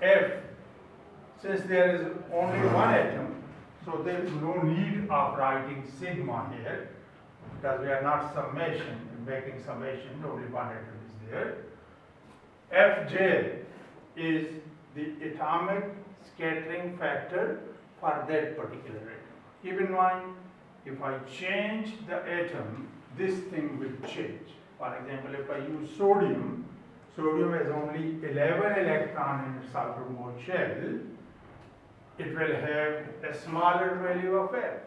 F, since there is only one atom, so there is no need of writing sigma here, because we are not making summation, only one atom is there. Fj is the atomic scattering factor for that particular atom. Keep in mind, if I change the atom, this thing will change. For example, if I use sodium, sodium has only 11 electrons in its outermost shell, it will have a smaller value of F.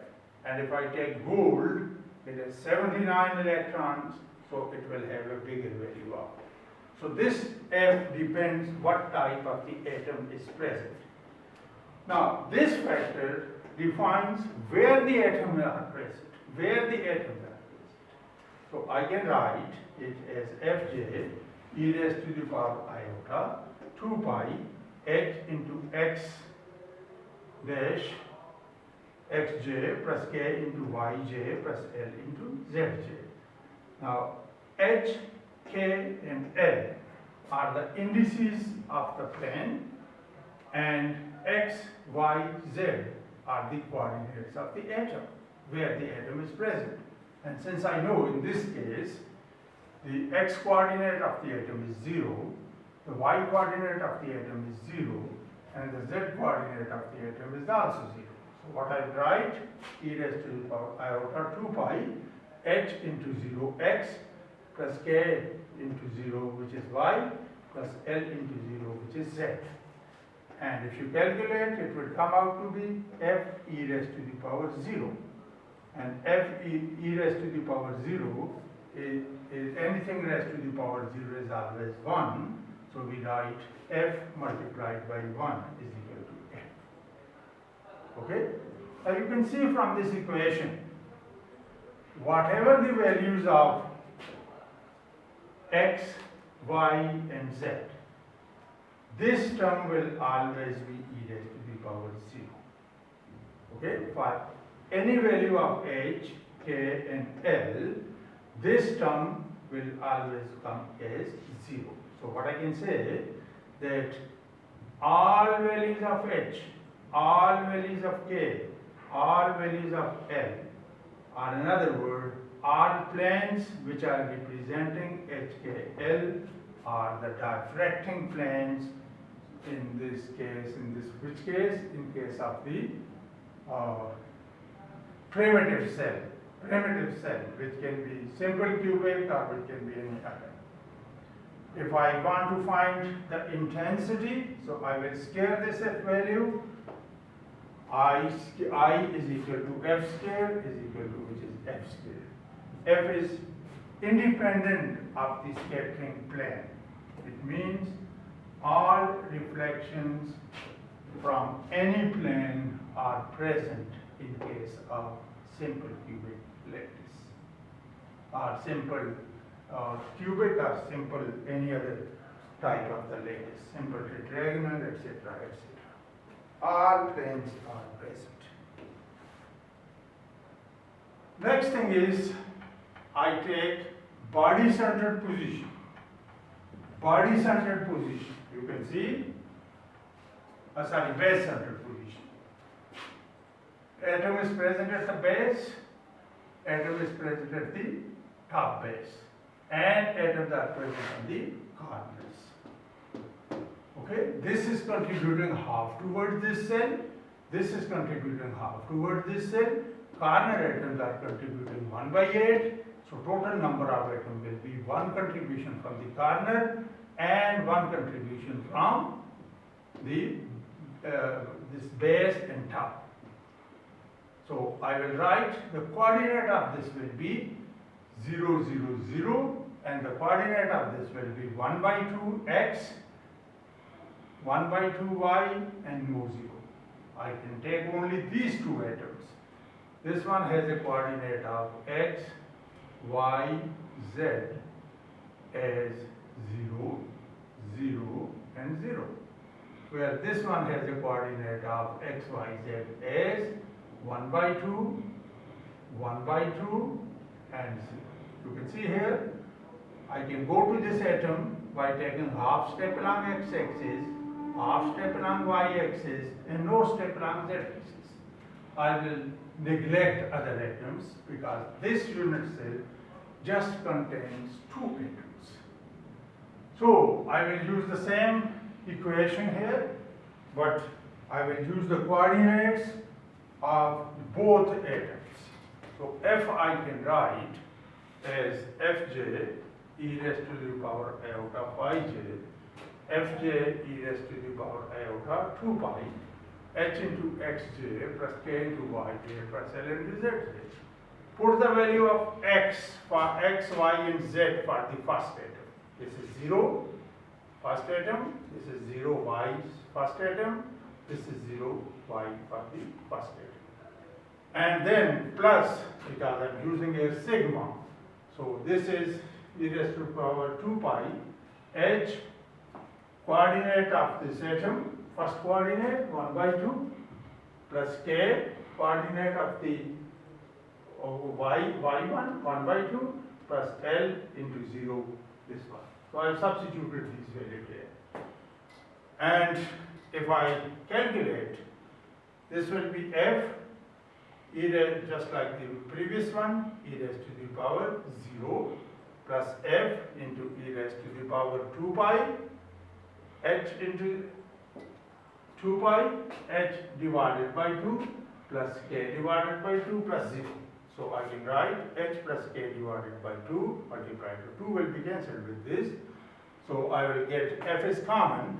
And if I take gold, it has 79 electrons, so it will have a bigger value of. So this F depends what type of the atom is present. Now, this factor defines where the atoms are present, So I can write it as Fj e raised to the power iota 2 pi h into x dash xj plus k into yj plus l into zj. Now, h, k and l are the indices of the plane, and x, y, z are the coordinates of the atom, where the atom is present. And since I know in this case the x coordinate of the atom is 0, the y coordinate of the atom is 0, and the z coordinate of the atom is also 0. So what I write, e raised to the power iota 2 pi h into 0 x plus k into 0, which is y, plus l into 0, which is z. And if you calculate, it will come out to be f e raised to the power 0. And f e raised to the power 0 is anything raised to the power 0 is always 1. So we write f multiplied by 1 is equal to f. Okay? Now you can see from this equation, whatever the values of x, y and z, this term will always be e raised to the power 0. Okay? For any value of h, k and l, this term will always come as 0. So what I can say, that all values of h, all values of k, all values of l, or in other words, all planes which are representing h, k, l are the diffracting planes in this case, which case? In case of the primitive cell, which can be simple cubic or which can be any other. If I want to find the intensity, so I will scale this F value. I is equal to F square is equal to, which is F square. F is independent of the scattering plane. It means all reflections from any plane are present in case of simple cubic lattice, or simple cubic, or simple any other type of the lattice, simple tetragonal, etc., etc. All planes are present. Next thing is, I take body-centered position. Body-centered position. You can see, base-centered position. Atom is present at the base, atom is present at the top base, and atoms are present on the corners. Okay, this is contributing half towards this cell, this is contributing half towards this cell, corner atoms are contributing 1 by 8, so total number of atoms will be 1 contribution from the corner and 1 contribution from the this base and top. So I will write the coordinate of this will be 0, 0, 0, and the coordinate of this will be 1 by 2 x, 1 by 2 y, and no 0. I can take only these two atoms. This one has a coordinate of x, y, z as 0, 0, and 0. Where this one has a coordinate of x, y, z as 1 by 2, 1 by 2, and 0. You can see here, I can go to this atom by taking half step along x-axis half step along y-axis and no step along z-axis. I will neglect other atoms because this unit cell just contains 2 atoms. So I will use the same equation here, but I will use the coordinates of both atoms. So f I can write as fj e raised to the power iota phi j, fj e raised to the power iota 2 pi, h into xj plus k into yj plus l into zj. Put the value of x for x, y, and z for the first atom. This is 0, first atom. This is 0, y, first atom. This is 0, y for the first atom. And then plus, because I am using a sigma. So this is e raised to the power 2 pi h, coordinate of this atom, first coordinate 1 by 2, plus k, coordinate of the y1 1 by 2, plus l into 0, this one. So I have substituted this value here. And if I calculate, this will be f e raised, just like the previous one, e raised to the power 0 plus f into e raised to the power 2 pi h into 2 pi h divided by 2 plus k divided by 2 plus 0. So I can write h plus k divided by 2 multiplied to 2 will be cancelled with this. So I will get f is common.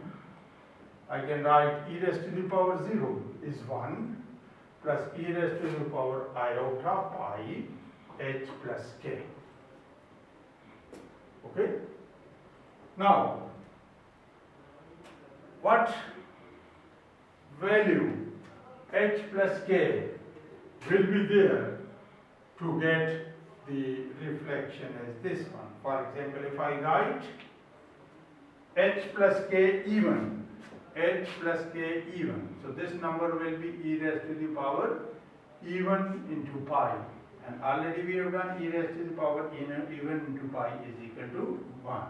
I can write e raised to the power 0 is 1 plus e raised to the power iota pi h plus k. Okay? Now, what value h plus k will be there to get the reflection as this one? For example, if I write h plus k even, h plus k even. So this number will be e raised to the power even into pi. And already we have done e raised to the power even into pi is equal to 1.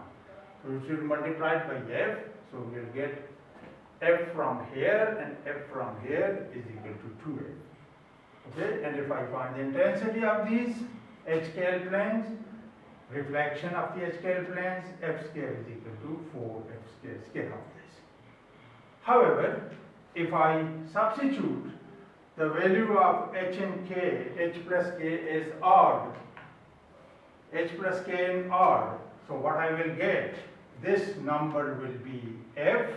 So we should multiply it by f. So we will get f from here and f from here is equal to 2f. Okay, and if I find the intensity of these h-scale planes, reflection of the h-scale planes, f scale is equal to 4f scale of this. However, if I substitute the value of h and k, h plus k is odd, h plus k in odd, so what I will get, this number will be f,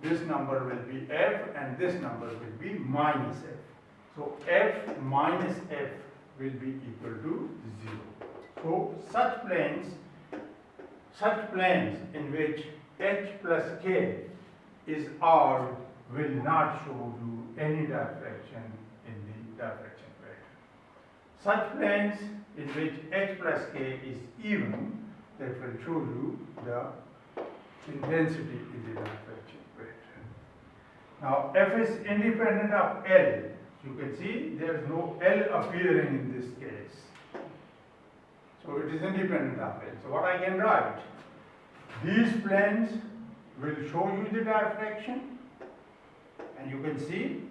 this number will be f, and this number will be minus f. So f minus f will be equal to 0. So such planes in which h plus k is odd will not show you any diffraction in the diffraction pattern. Such planes in which h plus k is even, that will show you the intensity in the diffraction pattern. Now f is independent of L. You can see there is no L appearing in this case. So it is independent of L. So what I can write, these planes will show you the diffraction, and you can see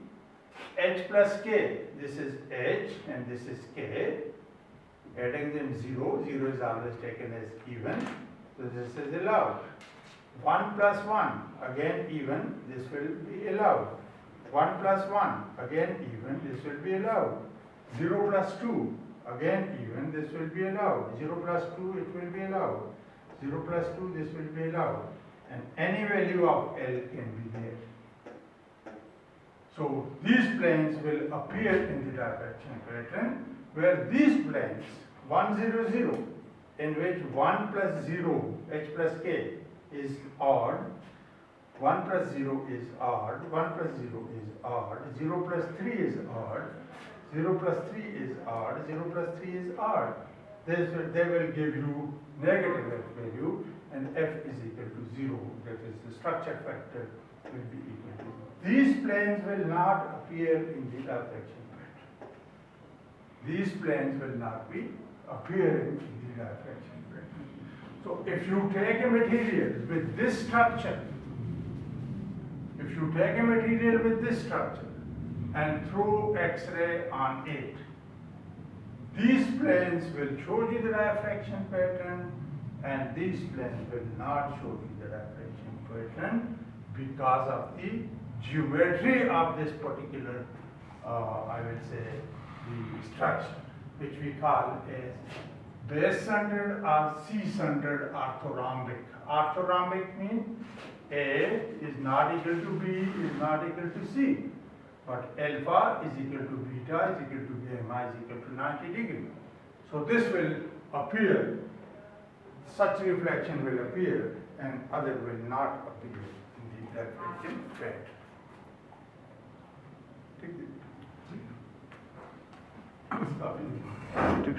h plus k, this is h and this is k, adding them 0, 0 is always taken as even, so this is allowed. 1 plus 1, again even, this will be allowed. 1 plus 1, again even, this will be allowed. 0 plus 2, again even, this will be allowed. 0 plus 2, it will be allowed. 0 plus 2, this will be allowed. And any value of L can be there. So these planes will appear in the diffraction pattern, where these planes 1 0 0, in which 1 plus 0 h plus k is odd, 1 plus 0 is odd, 1 plus 0 is odd, 0 plus 3 is odd, 0 plus 3 is odd, 0 plus 3 is odd. They will give you negative f value, and f is equal to 0, that is the structure factor will be equal to 0. These planes will not appear in the diffraction pattern. These planes will not be appearing in the diffraction pattern. So if you take a material with this structure, you take a material with this structure and throw X-ray on it, these planes will show you the diffraction pattern and these planes will not show you the diffraction pattern because of the geometry of this particular, I will say, the structure, which we call as base-centered or C-centered orthorhombic. Orthorhombic means A is not equal to B, is not equal to C. But alpha is equal to beta is equal to gamma is equal to 90 degrees. So this will appear, such reflection will appear and other will not appear in the diffraction pattern. Take it. Stop it.